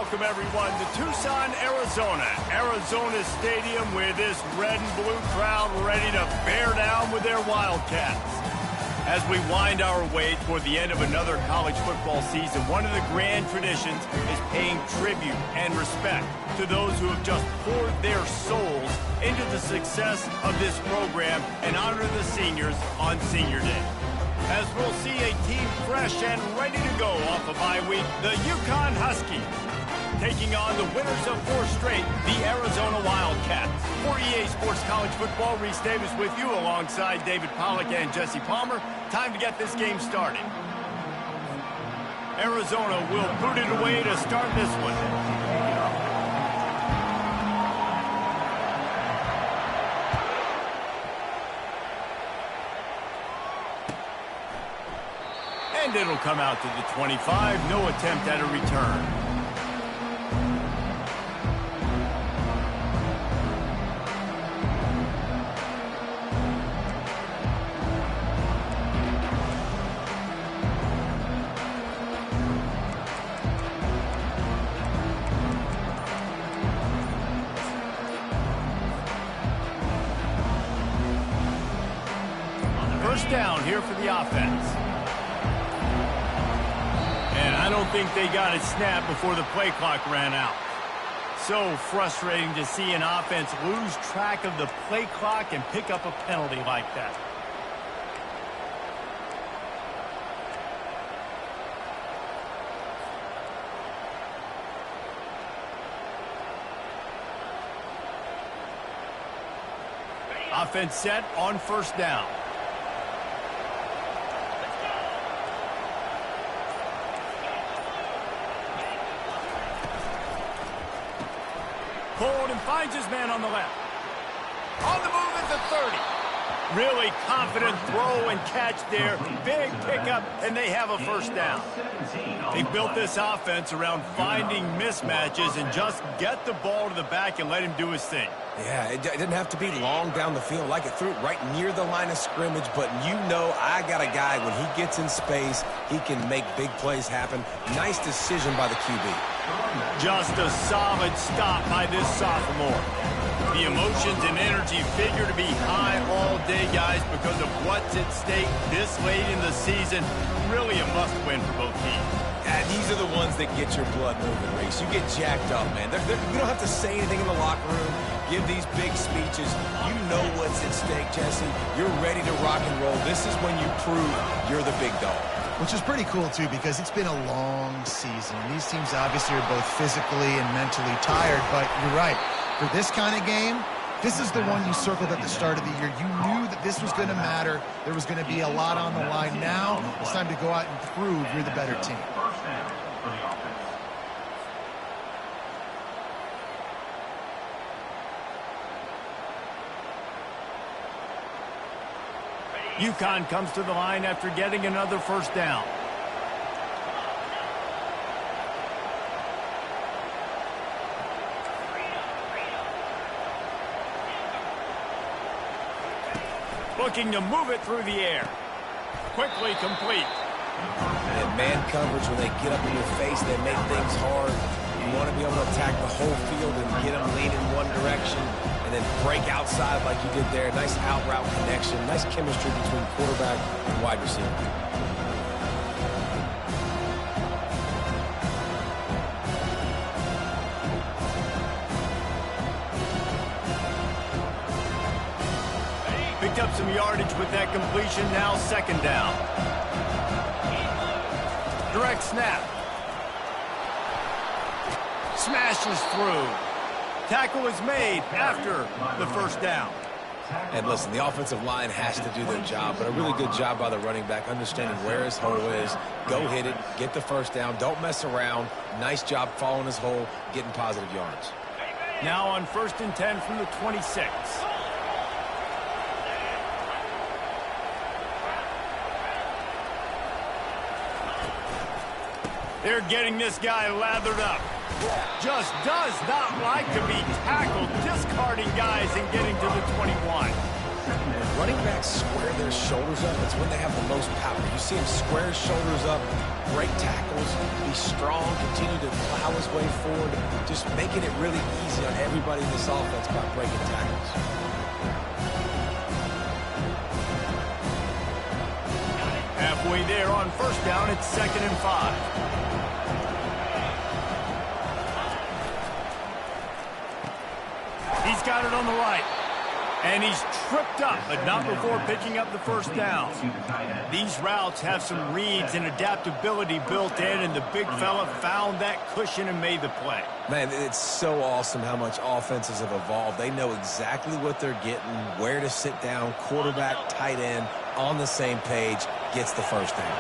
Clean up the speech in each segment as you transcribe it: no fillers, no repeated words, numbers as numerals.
welcome everyone to Tucson, Arizona. Arizona Stadium with this red and blue crowd ready to bear down with their Wildcats. As we wind our way toward the end of another college football season, one of the grand traditions is paying tribute and respect to those who have just poured their souls into the success of this program and honor the seniors on Senior Day. As we'll see a team fresh and ready to go off a bye week, the UConn Huskies taking on the winners of 4 straight, the Arizona Wildcats. For EA Sports College Football, Reese Davis with you alongside David Pollack and Jesse Palmer. Time to get this game started. Arizona will boot it away to start this one. And it'll come out to the 25. No attempt at a return. First down here for the offense. And I don't think they got it snapped before the play clock ran out. So frustrating to see an offense lose track of the play clock and pick up a penalty like that. Offense set on first down. Pulled and finds his man on the left. On the move at the 30. Really confident throw and catch there. Big pickup, and they have a first down. They built this offense around finding mismatches and just get the ball to the back and let him do his thing. Yeah, it didn't have to be long down the field. Like it threw it right near the line of scrimmage, but you know I got a guy, when he gets in space, he can make big plays happen. Nice decision by the QB. Just a solid stop by this sophomore. The emotions and energy figure to be high all day, guys, because of what's at stake this late in the season. Really a must-win for both teams. Yeah, these are the ones that get your blood moving, Reese. You get jacked up, man. You don't have to say anything in the locker room, give these big speeches. You know what's at stake, Jesse. You're ready to rock and roll. This is when you prove you're the big dog. Which is pretty cool, too, because it's been a long season. These teams obviously are both physically and mentally tired, but you're right. For this kind of game, this is the one you circled at the start of the year. You knew that this was going to matter. There was going to be a lot on the line. Now it's time to go out and prove you're the better team. UConn comes to the line after getting another first down. Looking to move it through the air. Quickly complete. And man coverage, when they get up in your face, they make things hard. You want to be able to attack the whole field and get them leaning one direction and then break outside like you did there. Nice out route connection. Nice chemistry between quarterback and wide receiver. Picked up some yardage with that completion. Now second down. Direct snap. Smashes through. Tackle is made after the first down. And listen, the offensive line has to do their job, but a really good job by the running back, understanding where his hole is. Go hit it, get the first down, don't mess around. Nice job following his hole, getting positive yards. Now on 1st and 10 from the 26. They're getting this guy lathered up. Just does not like to be tackled, discarding guys and getting to the 21. running backs square their shoulders up, it's when they have the most power. You see him square his shoulders up, break tackles, be strong, continue to plow his way forward, just making it really easy on everybody in this offense by breaking tackles. Halfway there on first down, it's 2nd and 5. He's got it on the right. And he's tripped up, but not before picking up the first down. These routes have some reads and adaptability built in, and the big fella found that cushion and made the play. Man, it's so awesome how much offenses have evolved. They know exactly what they're getting, where to sit down, quarterback, tight end, on the same page, gets the first down.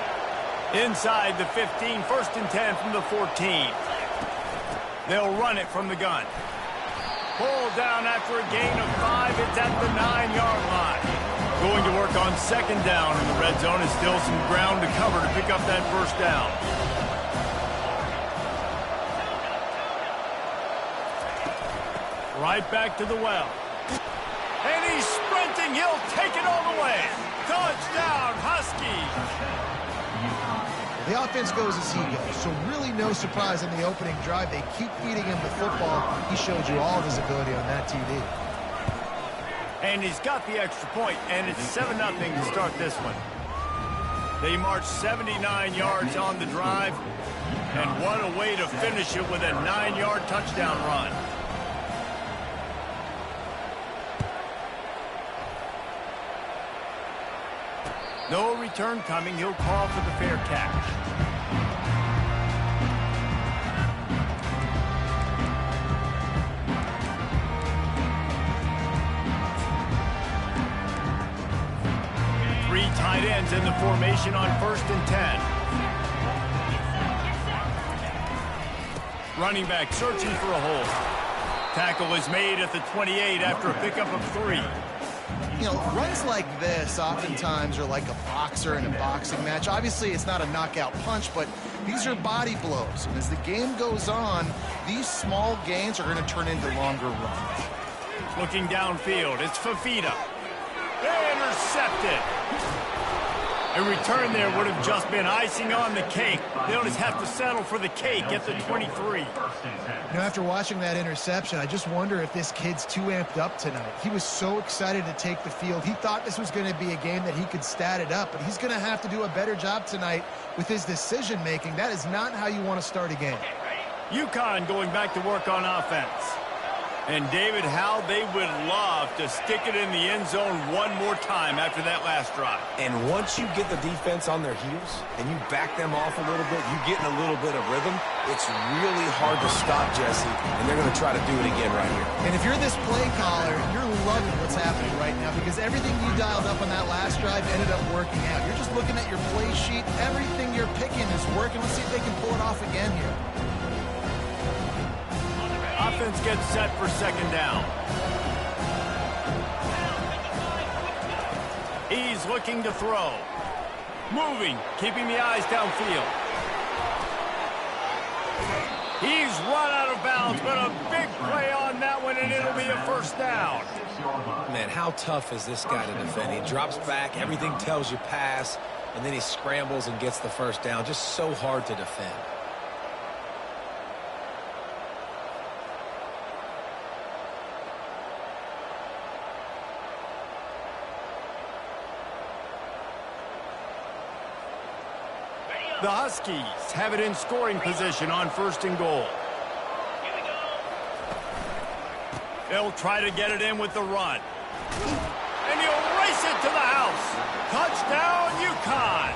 Inside the 15, 1st and 10 from the 14. They'll run it from the gun. Pulled down after a gain of 5. It's at the 9-yard line. Going to work on 2nd down in the red zone. Is still some ground to cover to pick up that first down. Right back to the well. And he's sprinting. He'll take it all the way. Touchdown, Huskies. The offense goes as he goes, so really no surprise in the opening drive. They keep feeding him the football. He showed you all of his ability on that TD. And he's got the extra point, and it's 7-0 to start this one. They march 79 yards on the drive, and what a way to finish it with a 9-yard touchdown run. No return coming. He'll call for the fair catch. Three tight ends in the formation on 1st and 10. Running back searching for a hole. Tackle is made at the 28 after a pickup of 3. You know, runs like this oftentimes are like a boxer in a boxing match. Obviously, it's not a knockout punch, but these are body blows. And as the game goes on, these small gains are going to turn into longer runs. Looking downfield, it's Fafita. Intercepted. A return there would have just been icing on the cake. They'll just have to settle for the cake at the 23. You know, after watching that interception, I just wonder if this kid's too amped up tonight. He was so excited to take the field. He thought this was going to be a game that he could stat it up, but he's going to have to do a better job tonight with his decision-making. That is not how you want to start a game. UConn going back to work on offense. And, David, how they would love to stick it in the end zone one more time after that last drive. And once you get the defense on their heels and you back them off a little bit, you get in a little bit of rhythm, it's really hard to stop, Jesse, and they're going to try to do it again right here. And if you're this play caller, you're loving what's happening right now because everything you dialed up on that last drive ended up working out. You're just looking at your play sheet. Everything you're picking is working. Let's see if they can pull it off again here. Offense gets set for 2nd down. He's looking to throw. Moving, keeping the eyes downfield. He's run out of bounds, but a big play on that one, and it'll be a first down. Man, how tough is this guy to defend? He drops back, everything tells you pass, and then he scrambles and gets the first down. Just so hard to defend. The Huskies have it in scoring position on 1st and goal. They'll try to get it in with the run. And he'll race it to the house. Touchdown, UConn.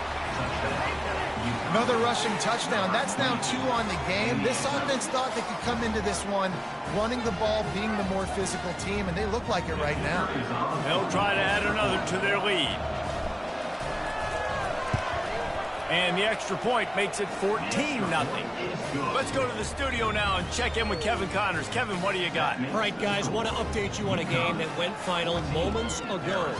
Another rushing touchdown. That's now 2 on the game. This offense thought they could come into this one running the ball, being the more physical team, and they look like it right now. They'll try to add another to their lead. And the extra point makes it 14-0. Let's go to the studio now and check in with Kevin Connors. Kevin, what do you got? All right, guys, want to update you on a game that went final moments ago.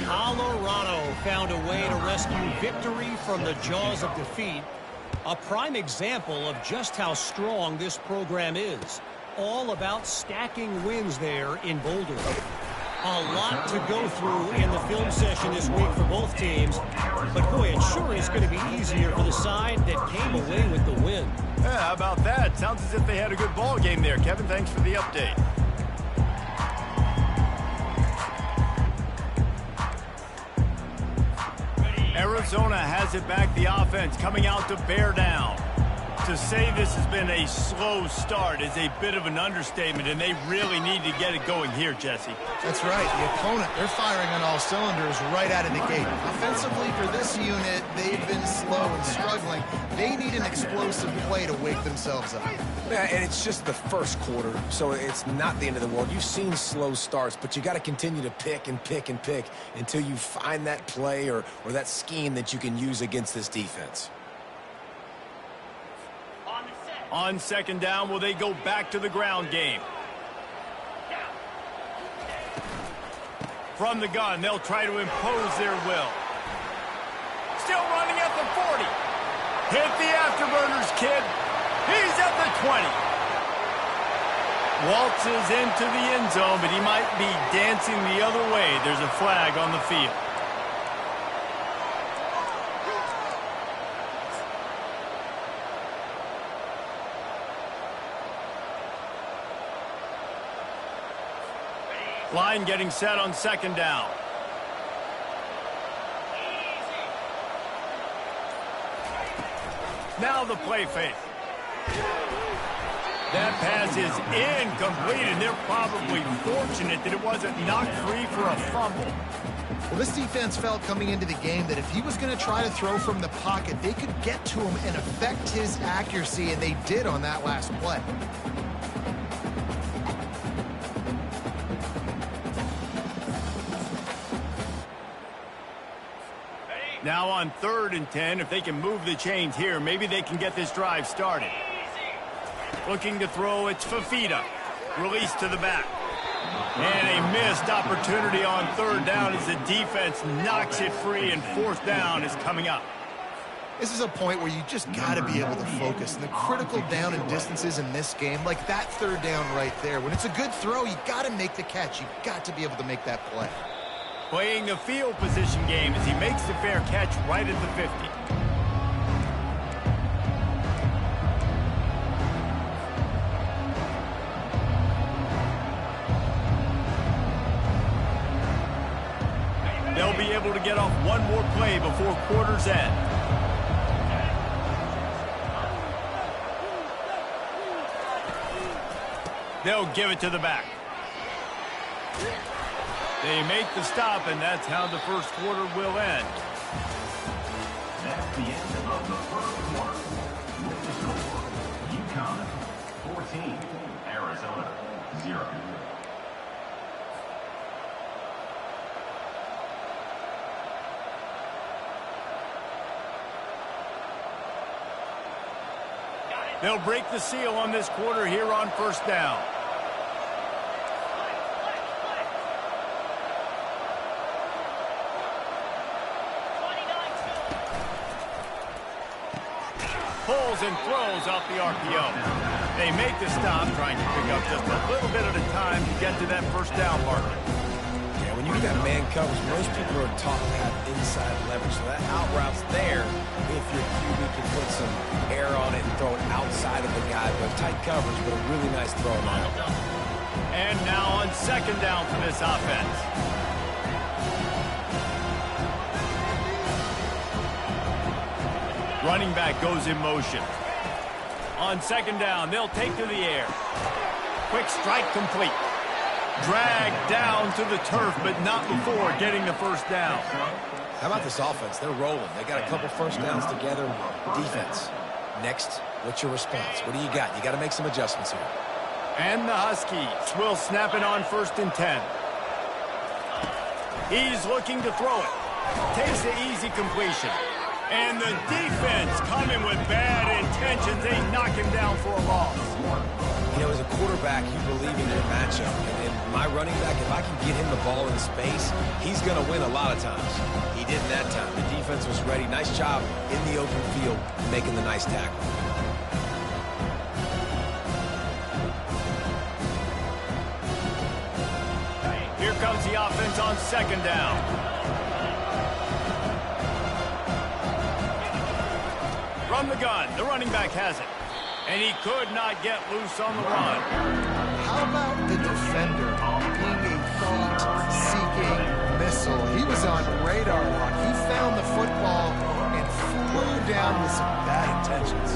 Colorado found a way to rescue victory from the jaws of defeat. A prime example of just how strong this program is. All about stacking wins there in Boulder. A lot to go through in the film session this week for both teams. But, boy, it sure is going to be easier for the side that came away with the win. Yeah, how about that? Sounds as if they had a good ball game there. Kevin, thanks for the update. Arizona has it back. The offense coming out to bear down. To say this has been a slow start is a bit of an understatement, and they really need to get it going here, Jesse. That's right. The opponent, they're firing on all cylinders right out of the gate. Offensively, for this unit, they've been slow and struggling. They need an explosive play to wake themselves up. Yeah, and it's just the first quarter, so it's not the end of the world. You've seen slow starts, but you got to continue to pick and pick and pick until you find that play or that scheme that you can use against this defense. On second down, will they go back to the ground game? From the gun, they'll try to impose their will. Still running at the 40. Hit the afterburners, kid. He's at the 20. Waltzes into the end zone, but he might be dancing the other way. There's a flag on the field. Line getting set on second down. Now the play fake. That pass is incomplete, and they're probably fortunate that it wasn't knocked free for a fumble. Well, this defense felt coming into the game that if he was going to try to throw from the pocket, they could get to him and affect his accuracy, and they did on that last play. Now on 3rd and 10, if they can move the chains here, maybe they can get this drive started. Looking to throw, it's Fafita. Release to the back. And a missed opportunity on 3rd down as the defense knocks it free, and 4th down is coming up. This is a point where you just got to be able to focus. And the critical down and distances in this game, like that 3rd down right there, when it's a good throw, you got to make the catch. You got to be able to make that play. Playing the field position game as he makes the fair catch right at the 50. They'll be able to get off one more play before quarter's end. They'll give it to the back. They make the stop, and that's how the first quarter will end. That's the end of the first quarter. With the score, UConn 14, Arizona 0. They'll break the seal on this quarter here on 1st down. Pulls and throws off the RPO. They make the stop, trying to pick up just a little bit at a time to get to that 1st down marker. Yeah, when you get that man coverage, most people are taught to have inside leverage. So that out route's there if your QB can put some air on it and throw it outside of the guy. But tight coverage, but a really nice throw on it. And now on 2nd down for this offense. Running back goes in motion. On 2nd down, they'll take to the air. Quick strike complete. Dragged down to the turf, but not before getting the 1st down. How about this offense? They're rolling. They got a couple 1st downs together. Defense. Next, what's your response? What do you got? You got to make some adjustments here. And the Huskies will snap it on 1st and 10. He's looking to throw it. Takes the easy completion. And the defense coming with bad intentions. They knock him down for a loss. You know, as a quarterback, you believe in your matchup. And my running back, if I can get him the ball in space, he's going to win a lot of times. He didn't that time. The defense was ready. Nice job in the open field, making the nice tackle. Here comes the offense on second down. From the gun, the running back has it. And he could not get loose on the run. How about the defender being a heat-seeking missile? He was on radar lock. He found the football and flew down with some bad intentions.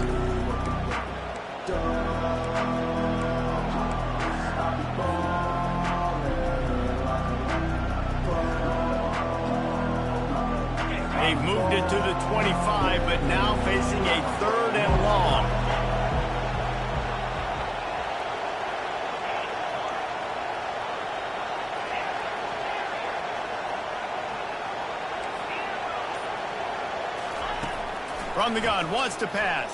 They've moved it to the 25, but now facing a 3rd and long. From the gun, wants to pass.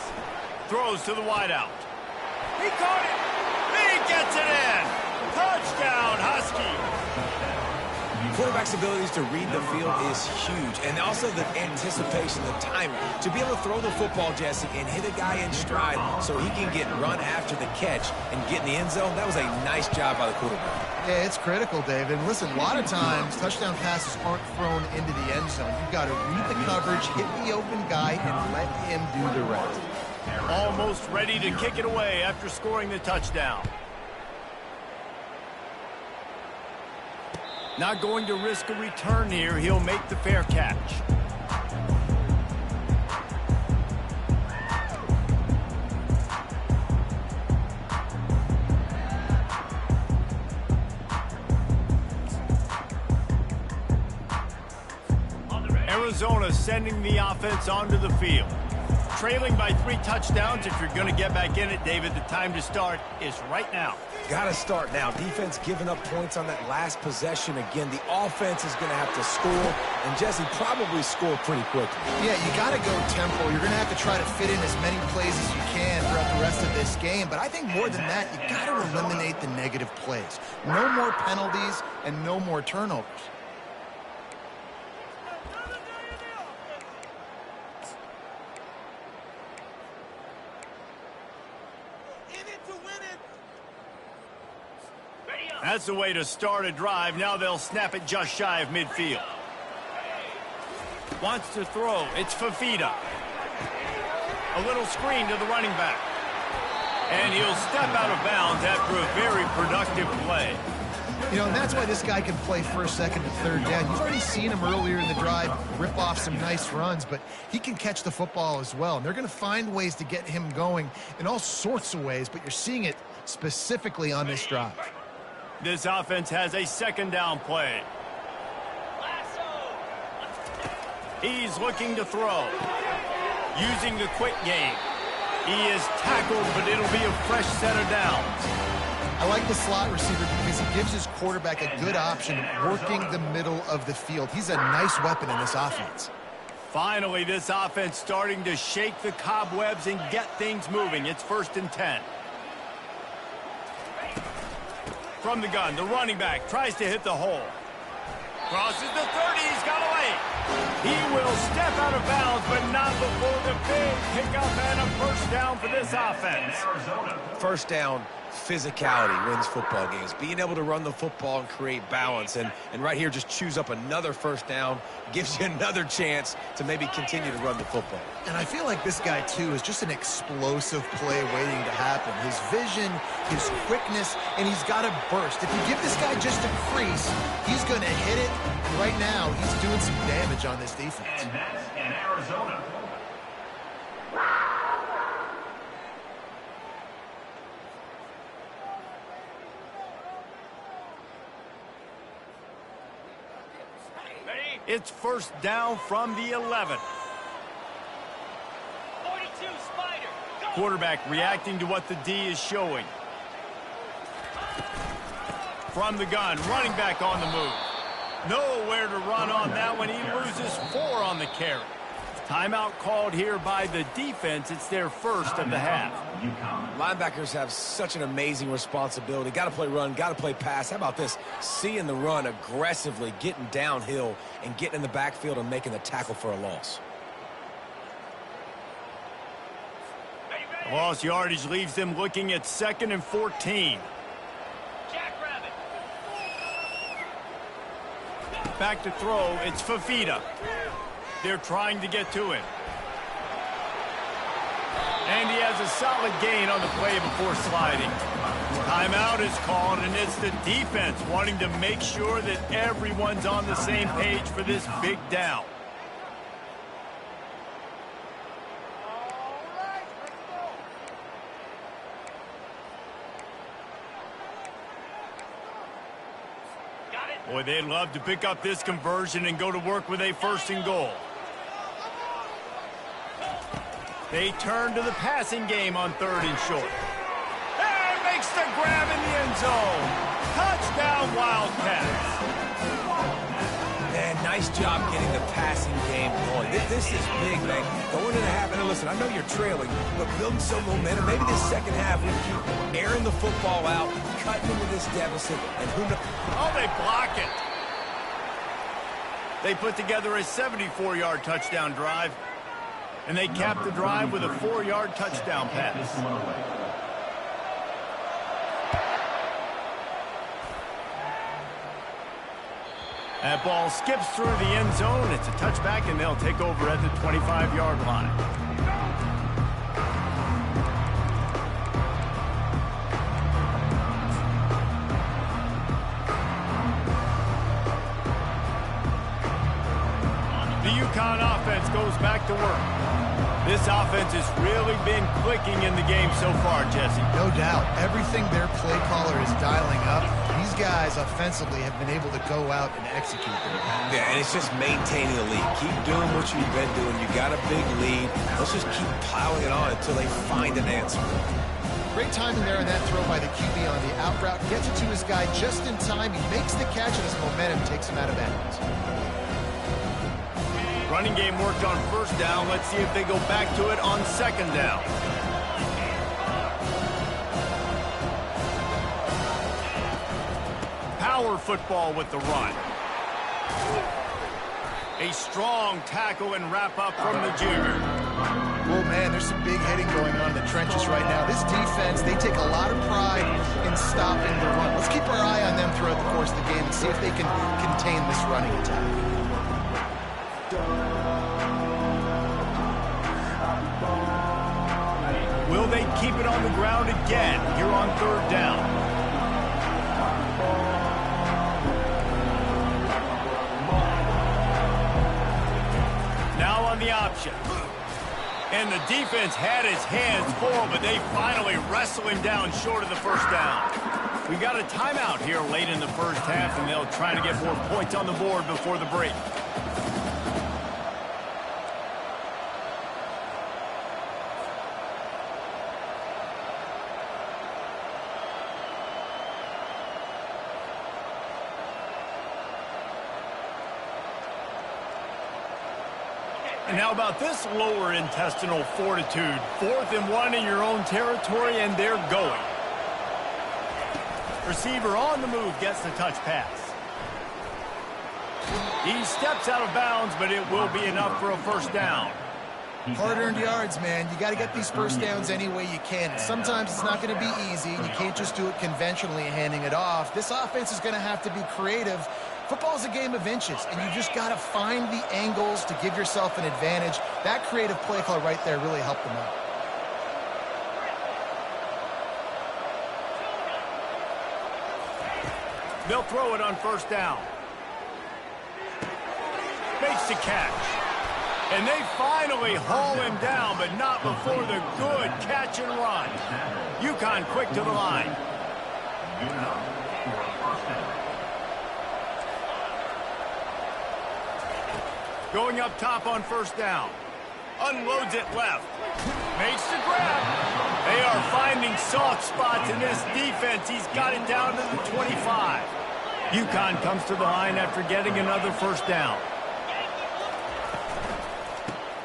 Throws to the wideout. He caught it. He gets it in. Touchdown, Husky. Quarterback's abilities to read the field is huge, and also the anticipation, the timing. To be able to throw the football, Jesse, and hit a guy in stride so he can get run after the catch and get in the end zone, that was a nice job by the quarterback. Yeah, it's critical, Dave. And listen, a lot of times, touchdown passes aren't thrown into the end zone. You've got to read the coverage, hit the open guy, and let him do the rest. Almost ready to kick it away after scoring the touchdown. Not going to risk a return here. He'll make the fair catch. Arizona sending the offense onto the field. Trailing by 3 touchdowns. If you're going to get back in it, David, the time to start is right now. Got to start now. Defense giving up points on that last possession. Again, the offense is going to have to score, and Jesse probably score pretty quickly. Yeah, you got to go tempo. You're going to have to try to fit in as many plays as you can throughout the rest of this game. But I think more than that, you got to eliminate the negative plays. No more penalties and no more turnovers. That's the way to start a drive. Now they'll snap it just shy of midfield. Wants to throw. It's Fafita. A little screen to the running back. And he'll step out of bounds after a very productive play. You know, and that's why this guy can play first, second, and third down. You've already seen him earlier in the drive rip off some nice runs, but he can catch the football as well. And they're going to find ways to get him going in all sorts of ways, but you're seeing it specifically on this drive. This offense has a second down play. He's looking to throw. Using the quick game. He is tackled, but it'll be a fresh set of downs. I like the slot receiver because he gives his quarterback a good option working the middle of the field. He's a nice weapon in this offense. Finally, this offense starting to shake the cobwebs and get things moving. It's 1st and 10. From the gun, the running back tries to hit the hole. Crosses the 30, he's got away. He will step out of bounds, but not before the big pickup and a first down for this offense. First down, physicality wins football games. Being able to run the football and create balance. And right here, just choose up another first down. Gives you another chance to maybe continue to run the football. And I feel like this guy, too, is just an explosive play waiting to happen. His vision, his quickness, and he's got a burst. If you give this guy just a crease, he's going to hit it. And right now, he's doing some damage on this defense. And that's in Arizona. It's first down from the 11. 42, Spider. Go. Quarterback reacting to what the D is showing. From the gun, running back on the move. Nowhere to run on that one. He loses 4 on the carry. Timeout called here by the defense. It's their first of the half. Linebackers have such an amazing responsibility. Got to play run, got to play pass. How about this? Seeing the run aggressively, getting downhill, and getting in the backfield and making the tackle for a loss. Lost yardage leaves them looking at 2nd and 14. Jackrabbit. Back to throw, it's Fafita. They're trying to get to him. And he has a solid gain on the play before sliding. Timeout is called, and it's the defense wanting to make sure that everyone's on the same page for this big down. Boy, they'd love to pick up this conversion and go to work with a 1st and goal. They turn to the passing game on 3rd and short. And makes the grab in the end zone. Touchdown, Wildcats. Man, nice job getting the passing game going. This is big, man. Going into the half, and listen, I know you're trailing, but building some momentum. Maybe this second half, we keep airing the football out, cutting into this deficit, and who knows? Oh, they block it. They put together a 74-yard touchdown drive, and they cap the drive with a 4-yard touchdown pass. That ball skips through the end zone. It's a touchback, and they'll take over at the 25-yard line. The UConn offense goes back to work. This offense has really been clicking in the game so far, Jesse. No doubt. Everything their play caller is dialing up, these guys offensively have been able to go out and execute them. Yeah, and it's just maintaining the lead. Keep doing what you've been doing. You got a big lead. Let's just keep piling it on until they find an answer. Great timing there on that throw by the QB on the out route. Gets it to his guy just in time. He makes the catch, and his momentum takes him out of bounds. Running game worked on 1st down. Let's see if they go back to it on 2nd down. Power football with the run. A strong tackle and wrap up from the junior. Well, man, there's some big hitting going on in the trenches right now. This defense, they take a lot of pride in stopping the run. Let's keep our eye on them throughout the course of the game and see if they can contain this running attack. Will they keep it on the ground again here on 3rd down? Now on the option. And the defense had his hands full, but they finally wrestle him down short of the 1st down. We got a timeout here late in the 1st half, and they'll try to get more points on the board before the break. And how about this lower intestinal fortitude? 4th and 1 in your own territory, and they're going. Receiver on the move gets the touch pass. He steps out of bounds, but it will be enough for a 1st down. Hard-earned yards, man. You got to get these 1st downs any way you can. Sometimes it's not going to be easy. You can't just do it conventionally handing it off. This offense is going to have to be creative. Football is a game of inches, and you just got to find the angles to give yourself an advantage. That creative play call right there really helped them out. They'll throw it on 1st down. Makes the catch. And they finally haul him down, but not before the good catch and run. UConn quick to the line. Going up top on 1st down. Unloads it left. Makes the grab. They are finding soft spots in this defense. He's got it down to the 25. UConn comes to the line after getting another 1st down.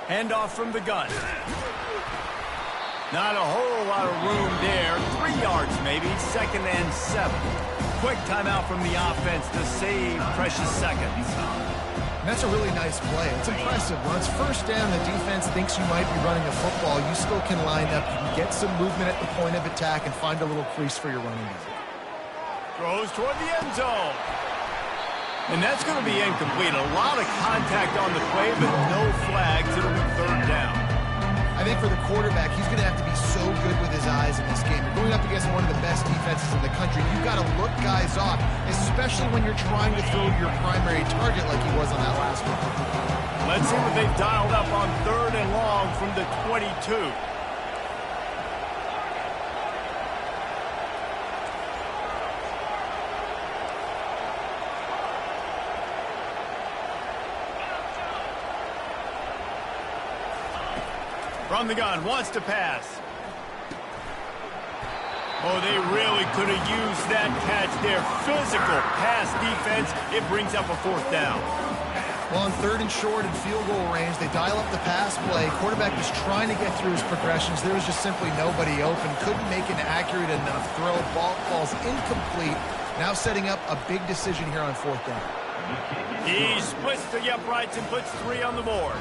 Handoff from the gun. Not a whole lot of room there. 3 yards maybe. 2nd and 7. Quick timeout from the offense to save precious seconds. And that's a really nice play. It's impressive. When it's 1st down, the defense thinks you might be running a football. You still can line up. You can get some movement at the point of attack and find a little crease for your running back. Throws toward the end zone. And that's going to be incomplete. A lot of contact on the play, but no flags. It'll be third down. I think for the quarterback, he's going to have to be so good with his eyes in this game. You're going up against one of the best defenses in the country. You've got to look guys off, especially when you're trying to throw your primary target like he was on that last one. Let's see what they've dialed up on third and long from the 22. From the gun, wants to pass. Oh, they really could have used that catch there. Physical pass defense. It brings up a fourth down. Well, on third and short and field goal range, they dial up the pass play. Quarterback was trying to get through his progressions. There was just simply nobody open. Couldn't make an accurate enough throw. Ball falls incomplete. Now setting up a big decision here on fourth down. He splits the uprights and puts 3 on the board.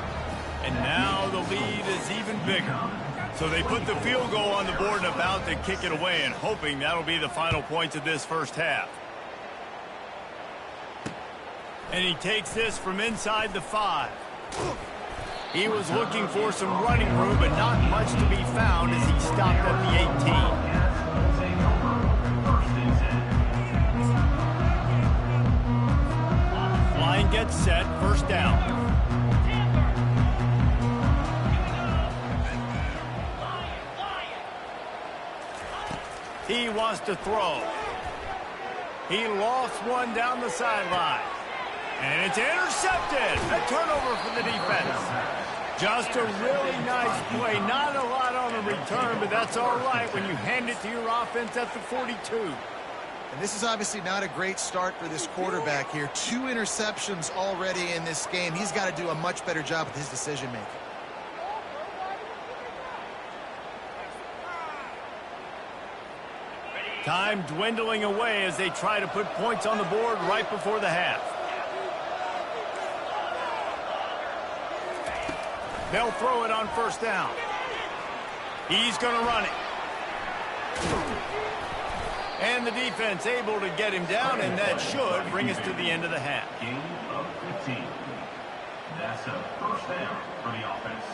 And now the lead is even bigger. So they put the field goal on the board and about to kick it away, and hoping that'll be the final points of this first half. And he takes this from inside the 5. He was looking for some running room, but not much to be found as he stopped at the 18. Line gets set, first down. He wants to throw. He lost one down the sideline. And it's intercepted. A turnover for the defense. Just a really nice play. Not a lot on the return, but that's all right when you hand it to your offense at the 42. And this is obviously not a great start for this quarterback here. 2 interceptions already in this game. He's got to do a much better job with his decision-making. Time dwindling away as they try to put points on the board right before the half. They'll throw it on first down. He's going to run it. And the defense able to get him down, and that should bring us to the end of the half. Gain of 15. That's a first down for the offense.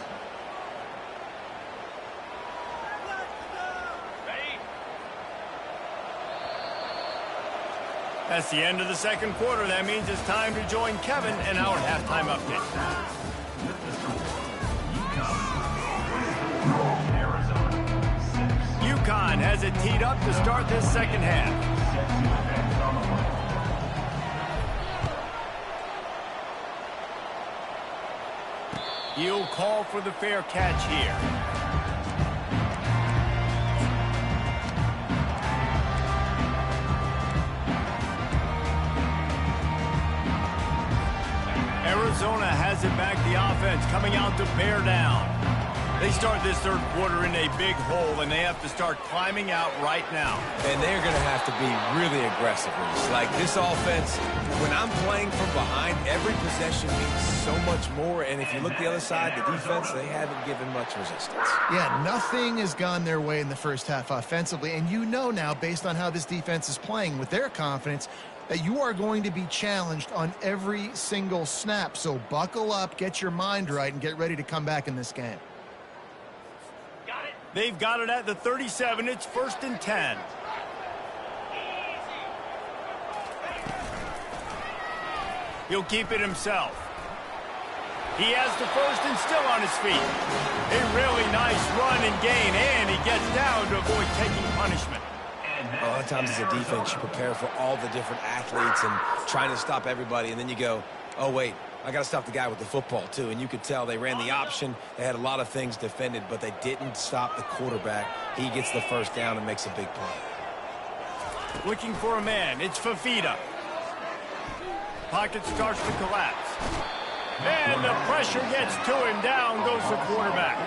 That's the end of the second quarter. That means it's time to join Kevin and our halftime update. UConn has it teed up to start this second half. He'll call for the fair catch here. Arizona has it back, the offense coming out to bear down. They start this third quarter in a big hole, and they have to start climbing out right now. And they're going to have to be really aggressive. Like this offense, when I'm playing from behind, every possession means so much more. And if you look the other side, the defense, they haven't given much resistance. Yeah, nothing has gone their way in the first half offensively. And you know now, based on how this defense is playing with their confidence, that you are going to be challenged on every single snap. So buckle up, get your mind right, and get ready to come back in this game. They've got it at the 37. It's first and 10. He'll keep it himself. He has the first and still on his feet. A really nice run and gain, and he gets down to avoid taking punishment. A lot of times as a defense, you prepare for all the different athletes and trying to stop everybody, and then you go, oh, wait, I got to stop the guy with the football, too. And you could tell they ran the option. They had a lot of things defended, but they didn't stop the quarterback. He gets the first down and makes a big play. Looking for a man. It's Fafita. Pocket starts to collapse. And the pressure gets to him. Down goes the quarterback.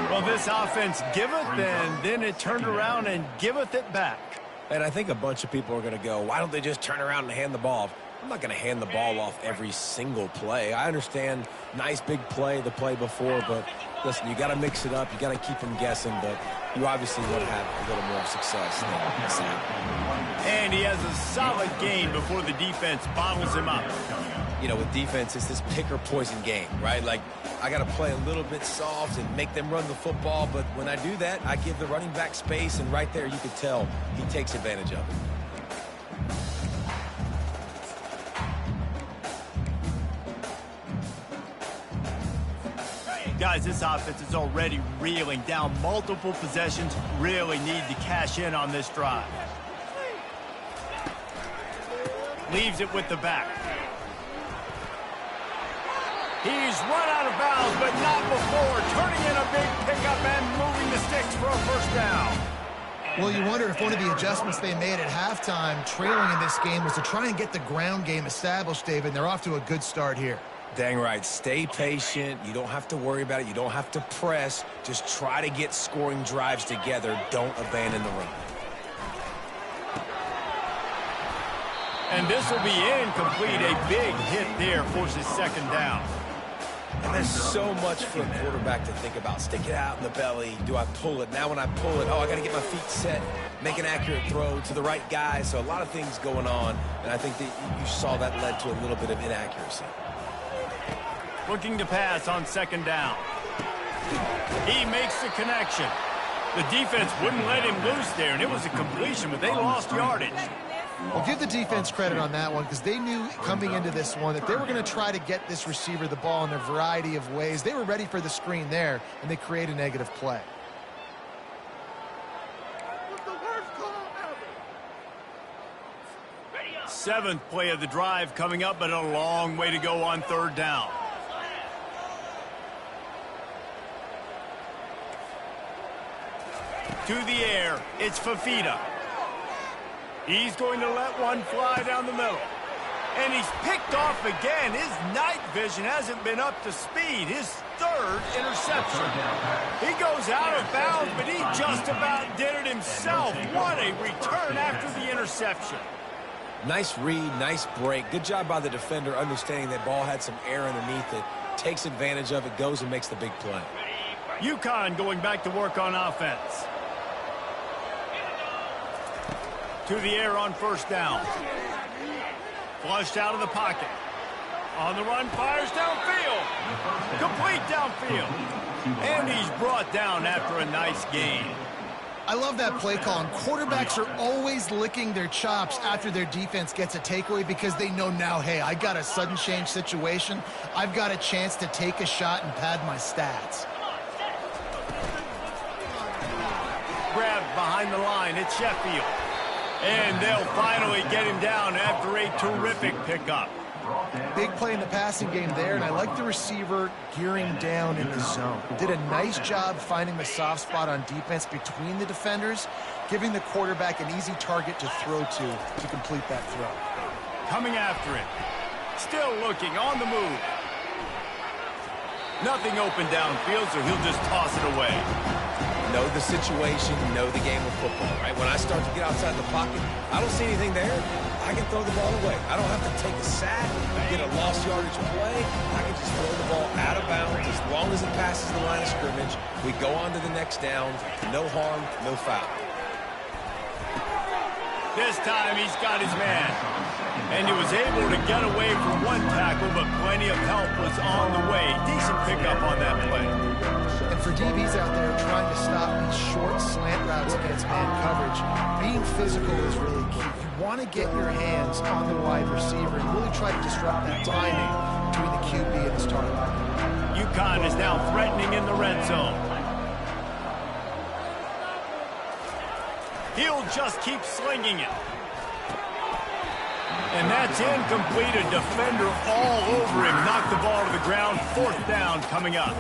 Well, this offense giveth, and then it turned around and giveth it back. And I think a bunch of people are going to go, why don't they just turn around and hand the ball off? I'm not going to hand the ball off every single play. I understand nice big play the play before, but listen, you got to mix it up. You got to keep them guessing, but you obviously want to have a little more success than that. And he has a solid gain before the defense bottles him up. You know, with defense, it's this pick or poison game, right? Like, I got to play a little bit soft and make them run the football, but when I do that, I give the running back space, and right there you could tell he takes advantage of it. Guys, this offense is already reeling down multiple possessions. Really need to cash in on this drive. Leaves it with the back. He's run out of bounds, but not before turning in a big pickup and moving the sticks for a first down. Well, you wonder if one of the adjustments they made at halftime, trailing in this game, was to try and get the ground game established, David. They're off to a good start here. Dang right. Stay patient. You don't have to worry about it. You don't have to press. Just try to get scoring drives together. Don't abandon the run. And this will be incomplete. A big hit there forces second down. And there's so much for a quarterback to think about. Stick it out in the belly. Do I pull it? Now when I pull it, oh, I got to get my feet set, make an accurate throw to the right guy. So a lot of things going on, and I think that you saw that led to a little bit of inaccuracy. Looking to pass on second down. He makes the connection. The defense wouldn't let him loose there, and it was a completion, but they lost yardage. Well, give the defense credit on that one, because they knew coming into this one that they were going to try to get this receiver the ball in a variety of ways. They were ready for the screen there, and they create a negative play. Seventh play of the drive coming up, but a long way to go on third down. To the air, it's Fafita. He's going to let one fly down the middle. And he's picked off again. His night vision hasn't been up to speed. His third interception. He goes out of bounds, but he just about did it himself. What a return after the interception. Nice read, nice break. Good job by the defender understanding that ball had some air underneath it. Takes advantage of it, goes and makes the big play. UConn going back to work on offense. To the air on first down. Flushed out of the pocket. On the run, fires downfield. Complete downfield. And he's brought down after a nice gain. I love that play call, and quarterbacks are always licking their chops after their defense gets a takeaway because they know now, hey, I got a sudden change situation. I've got a chance to take a shot and pad my stats. Grabbed behind the line, it's Sheffield. And they'll finally get him down after a terrific pickup. Big play in the passing game there, and I like the receiver gearing down in the zone. Did a nice job finding the soft spot on defense between the defenders, giving the quarterback an easy target to throw to complete that throw. Coming after it. Still looking, on the move. Nothing open downfield, so he'll just toss it away. Know the situation, know the game of football, right? When I start to get outside the pocket, I don't see anything there. I can throw the ball away. I don't have to take a sack, get a lost yardage play. I can just throw the ball out of bounds as long as it passes the line of scrimmage. We go on to the next down. No harm, no foul. This time he's got his man. And he was able to get away from one tackle, but plenty of help was on the way. Decent pickup on that play. And for DBs out there trying to stop these short slant routes against man coverage, being physical is really key. You want to get your hands on the wide receiver and really try to disrupt that timing between the QB and his target. UConn is now threatening in the red zone. He'll just keep slinging it. And that's incomplete. A defender all over him. Knocked the ball to the ground. Fourth down coming up.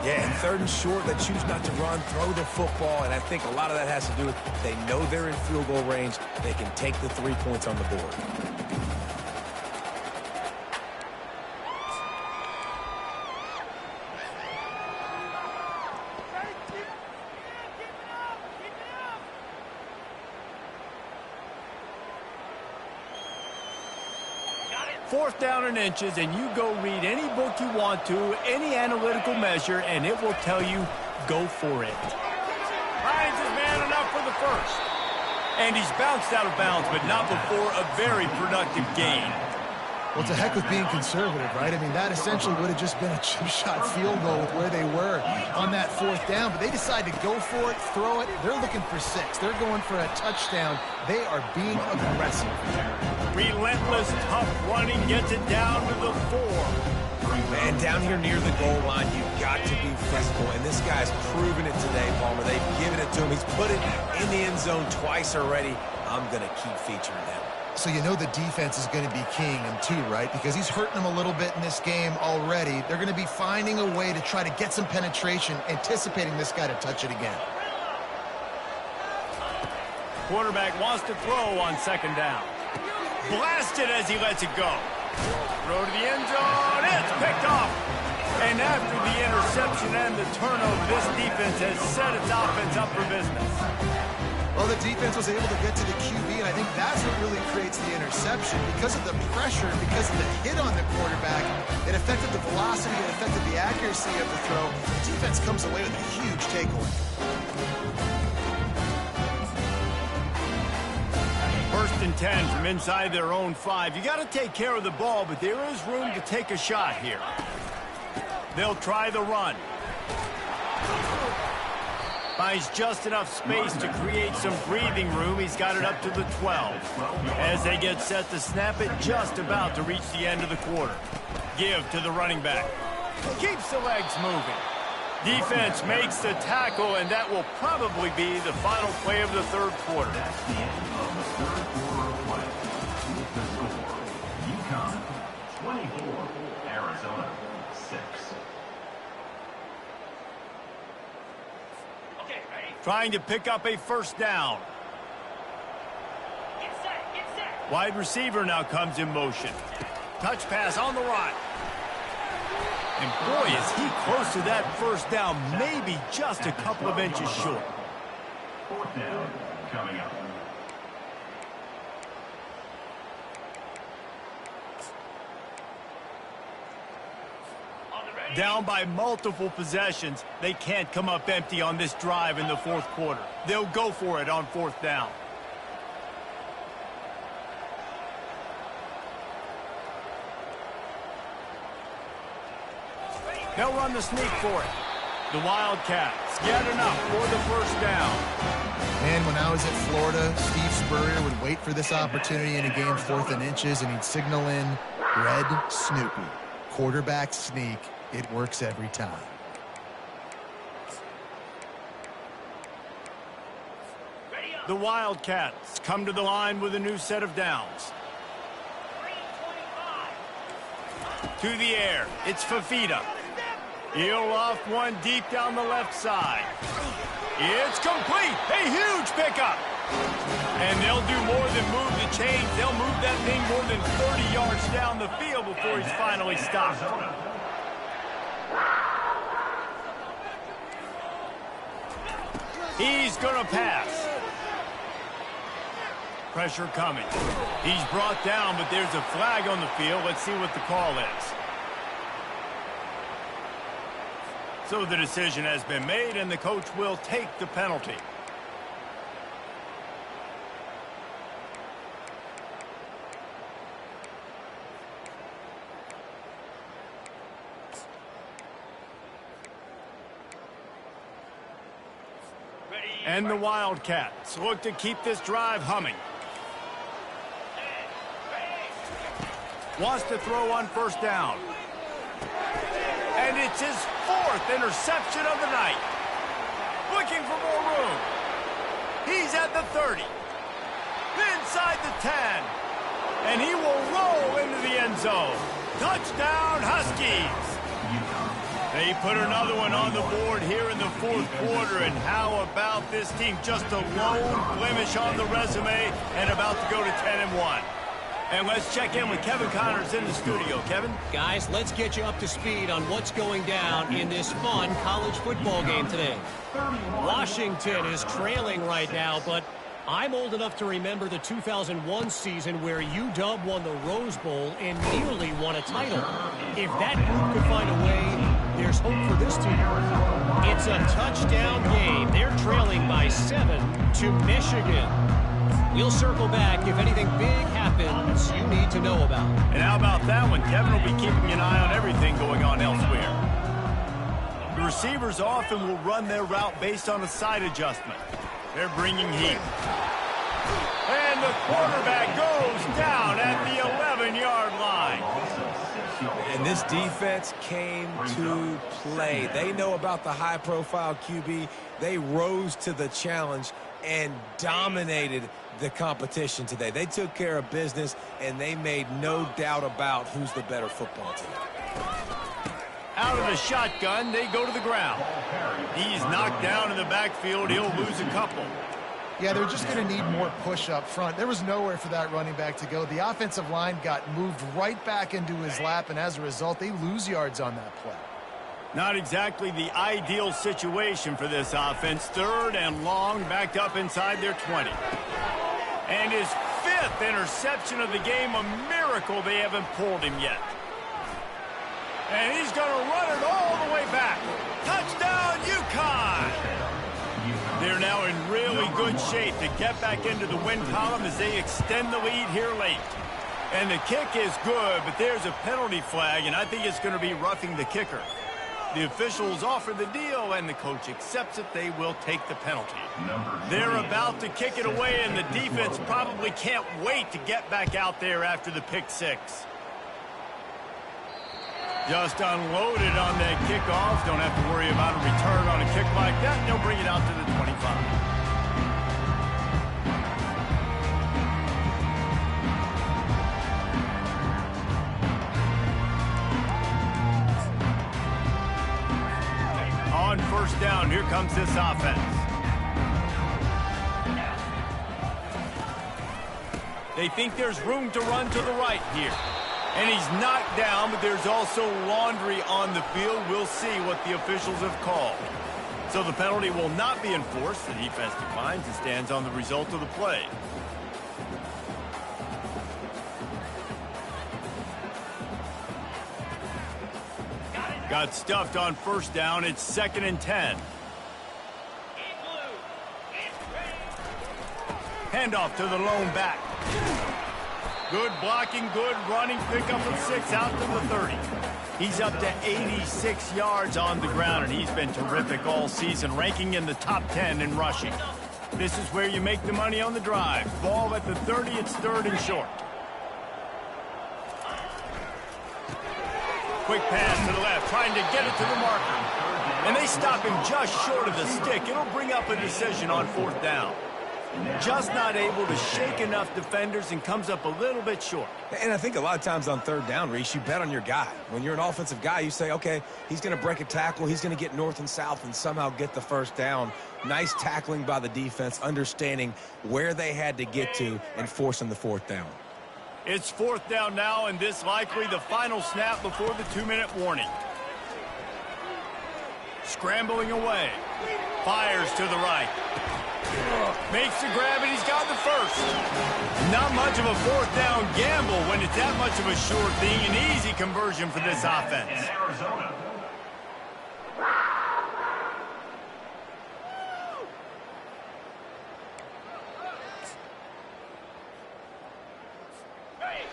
Yeah, and third and short, they choose not to run, throw the football, and I think a lot of that has to do with they know they're in field goal range. They can take the 3 points on the board. 4th down and inches, and you go read any book you want to, any analytical measure, and it will tell you, go for it. Finds his man enough for the first. And he's bounced out of bounds, but not before a very productive gain. Well, it's a heck of being conservative, right? I mean, that essentially would have just been a chip-shot field goal with where they were on that 4th down, but they decided to go for it, throw it. They're looking for 6. They're going for a touchdown. They are being aggressive. Relentless, tough running gets it down to the 4. Man, down here near the goal line, you've got to be physical, and this guy's proven it today, Palmer. They've given it to him. He's put it in the end zone twice already. I'm going to keep featuring him. So you know the defense is going to be king in 2, right? Because he's hurting them a little bit in this game already. They're going to be finding a way to try to get some penetration, anticipating this guy to touch it again. Quarterback wants to throw on 2nd down. Blasted as he lets it go. Throw to the end zone. It's picked off. And after the interception and the turnover, this defense has set its offense up for business. Well, the defense was able to get to the QB, and I think that's what really creates the interception. Because of the pressure, because of the hit on the quarterback, it affected the velocity, it affected the accuracy of the throw. The defense comes away with a huge takeaway. 1st and 10 from inside their own 5. You got to take care of the ball, but there is room to take a shot here. They'll try the run. Finds just enough space to create some breathing room. He's got it up to the 12. As they get set to snap it, just about to reach the end of the quarter. Give to the running back. Keeps the legs moving. Defense makes the tackle, and that will probably be the final play of the 3rd quarter. That's the end of the 3rd quarter of play. With the score, UConn 24, Arizona 6. Okay, ready? Trying to pick up a 1st down. Get set, get set. Wide receiver now comes in motion. Touch pass on the run. And boy, is he close to that 1st down, maybe just a couple of inches short. 4th down coming up. On the ready? Down by multiple possessions, they can't come up empty on this drive in the 4th quarter. They'll go for it on 4th down. They'll run the sneak for it. The Wildcats get enough for the 1st down. And when I was at Florida, Steve Spurrier would wait for this opportunity in a game 4th and inches, and he'd signal in Red Snoopy. Quarterback sneak. It works every time. Ready up. The Wildcats come to the line with a new set of downs. 325. To the air, it's Fafita. He'll off one deep down the left side. It's complete. A huge pickup. And they'll do more than move the chains. They'll move that thing more than 30 yards down the field before he's finally stopped. He's going to pass. Pressure coming. He's brought down, but there's a flag on the field. Let's see what the call is. So the decision has been made, and the coach will take the penalty. And the Wildcats look to keep this drive humming. Wants to throw on 1st down. And it's his 4th interception of the night. Looking for more room. He's at the 30. Inside the 10. And he will roll into the end zone. Touchdown, Huskies. They put another one on the board here in the 4th quarter. And how about this team? Just a lone blemish on the resume and about to go to 10-1. And let's check in with Kevin Connors in the studio. Kevin? Guys, let's get you up to speed on what's going down in this fun college football game today. Washington is trailing right now, but I'm old enough to remember the 2001 season where UW won the Rose Bowl and nearly won a title. If that group could find a way, there's hope for this team. It's a touchdown game. They're trailing by 7 to Michigan. We'll circle back if anything big happens you need to know about. And how about that one? Kevin will be keeping an eye on everything going on elsewhere. The receivers often will run their route based on a side adjustment. They're bringing heat. And the quarterback goes down at the 11-yard line. And this defense came to play. They know about the high-profile QB. They rose to the challenge and dominated the competition today. They took care of business, and they made no doubt about who's the better football team. Out of the shotgun, they go to the ground. He's knocked down in the backfield. He'll lose a couple. Yeah, they're just going to need more push up front. There was nowhere for that running back to go. The offensive line got moved right back into his lap, and as a result, they lose yards on that play. Not exactly the ideal situation for this offense. 3rd and long, backed up inside their 20. And his 5th interception of the game, a miracle they haven't pulled him yet. And he's going to run it all the way back. Touchdown, UConn! They're now in really good shape to get back into the win column as they extend the lead here late. And the kick is good, but there's a penalty flag, and I think it's going to be roughing the kicker. The officials offer the deal, and the coach accepts it. They will take the penalty. They're about to kick it away, and the defense probably can't wait to get back out there after the pick six. Just unloaded on that kickoff. Don't have to worry about a return on a kick like that. They'll bring it out to the 25. On 1st down, here comes this offense. They think there's room to run to the right here. And he's knocked down, but there's also laundry on the field. We'll see what the officials have called. So the penalty will not be enforced. The defense declines and stands on the result of the play. Got stuffed on 1st down. It's 2nd and 10. Handoff to the lone back. Good blocking, good running, pickup of 6 out to the 30. He's up to 86 yards on the ground, and he's been terrific all season, ranking in the top 10 in rushing. This is where you make the money on the drive. Ball at the 30, it's 3rd and short. Quick pass to the left, trying to get it to the marker. And they stop him just short of the stick. It'll bring up a decision on 4th down. Just not able to shake enough defenders and comes up a little bit short. And I think a lot of times on 3rd down, Reese, you bet on your guy. When you're an offensive guy, you say, okay, he's going to break a tackle. He's going to get north and south and somehow get the 1st down. Nice tackling by the defense, understanding where they had to get to and forcing the 4th down. It's 4th down now, and this likely the final snap before the 2-minute warning. Scrambling away. Fires to the right. Makes the grab, and he's got the 1st. Not much of a 4th down gamble when it's that much of a sure thing. An easy conversion for this offense.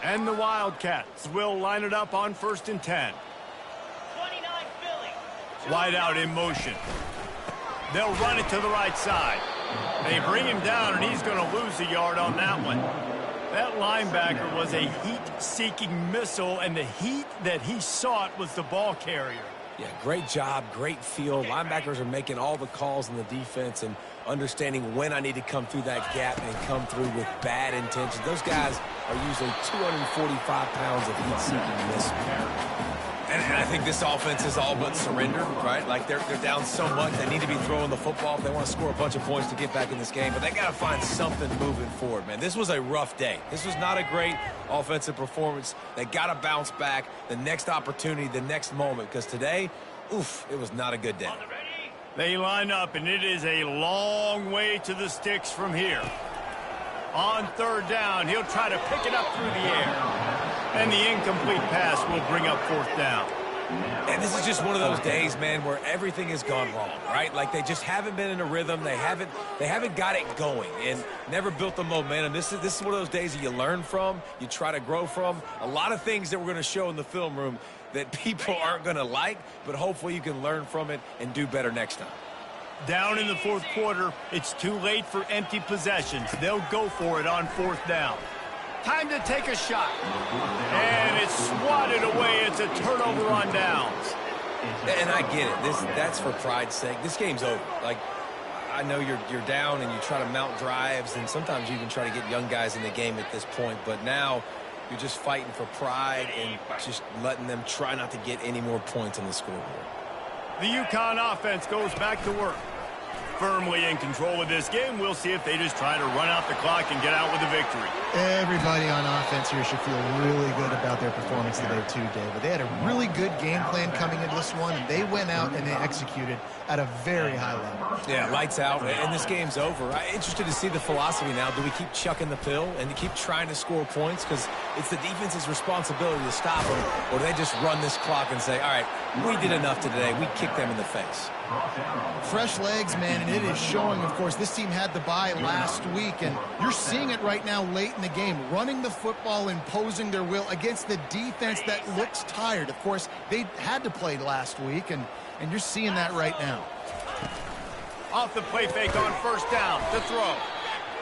And the Wildcats will line it up on 1st and 10. 29 Philly. Wide out in motion. They'll run it to the right side. They bring him down, and he's going to lose a yard on that one. That linebacker was a heat-seeking missile, and the heat that he sought was the ball carrier. Yeah, great job, great feel. Linebackers are making all the calls in the defense and understanding when I need to come through that gap and come through with bad intentions. Those guys are usually 245 pounds of heat-seeking missile. And I think this offense is all but surrendered, right? Like they're down so much, they need to be throwing the football if they want to score a bunch of points to get back in this game. But they got to find something moving forward, man. This was a rough day. This was not a great offensive performance. They got to bounce back the next opportunity, the next moment, because today, oof, it was not a good day. They line up, and it is a long way to the sticks from here. On third down, he'll try to pick it up through the air. And the incomplete pass will bring up fourth down. And this is just one of those days, man, where everything has gone wrong, right? Like they just haven't been in a rhythm. They haven't got it going and never built the momentum. This is one of those days that you learn from, you try to grow from. A lot of things that we're going to show in the film room that people aren't going to like, but hopefully you can learn from it and do better next time. Down in the fourth quarter, it's too late for empty possessions. They'll go for it on fourth down. Time to take a shot. And it's swatted away. It's a turnover on downs. And I get it. That's for pride's sake. This game's over. Like, I know you're down and you try to mount drives, and sometimes you even try to get young guys in the game at this point. But now you're just fighting for pride and just letting them try not to get any more points on the scoreboard. The UConn offense goes back to work. Firmly in control of this game. We'll see if they just try to run out the clock and get out with a victory. Everybody on offense here should feel really good about their performance today too, David. They had a really good game plan coming into this one, and they went out and they executed at a very high level. Yeah, lights out, and this game's over. I'm interested to see the philosophy now. Do we keep chucking the pill and to keep trying to score points? Because it's the defense's responsibility to stop them, or do they just run this clock and say, all right, we did enough today. We kicked them in the face. Fresh legs, man, and it is showing. Of course, this team had the bye last week, and you're seeing it right now late in the game, running the football, imposing their will against the defense that looks tired. Of course, they had to play last week, and you're seeing that right now. Off the play fake on first down to throw.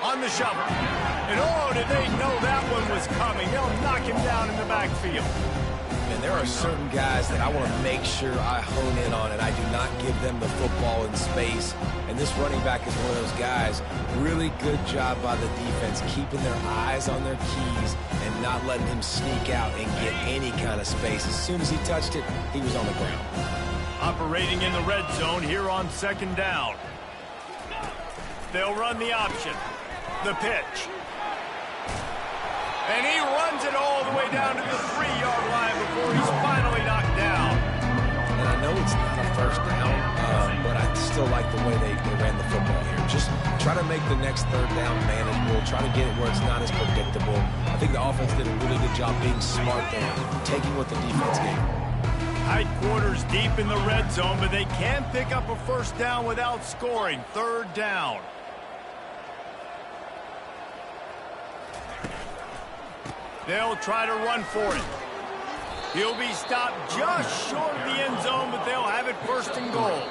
On the shovel. And oh, did they know that one was coming. They'll knock him down in the backfield. And there are certain guys that I want to make sure I hone in on, and I do not give them the football in space. And this running back is one of those guys. Really good job by the defense, keeping their eyes on their keys and not letting him sneak out and get any kind of space. As soon as he touched it, he was on the ground. Operating in the red zone here on second down. They'll run the option. The pitch. And he runs it all the way down to the 3-yard line before he's finally knocked down. And I know it's not a first down, but I still like the way they ran the football here. Just try to make the next third down manageable. Try to get it where it's not as predictable. I think the offense did a really good job being smart there, taking what the defense gave them. Tight quarters deep in the red zone, but they can pick up a first down without scoring. Third down. They'll try to run for it. He'll be stopped just short of the end zone, but they'll have it first and goal.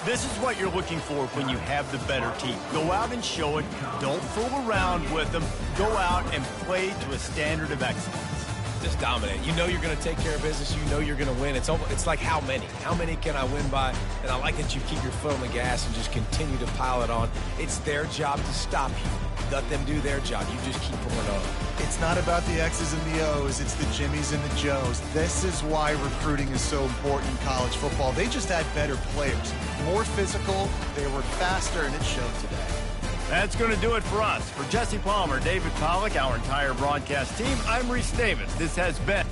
This is what you're looking for when you have the better team. Go out and show it. Don't fool around with them. Go out and play to a standard of excellence. Just dominate. You know you're going to take care of business. You know you're going to win. It's like how many? How many can I win by? And I like that you keep your foot on the gas and just continue to pile it on. It's their job to stop you. Let them do their job. You just keep pulling on. It's not about the X's and the O's. It's the Jimmies and the Joes. This is why recruiting is so important in college football. They just had better players, more physical, they were faster, and it showed today. That's going to do it for us. For Jesse Palmer, David Pollack, our entire broadcast team, I'm Reese Davis. This has been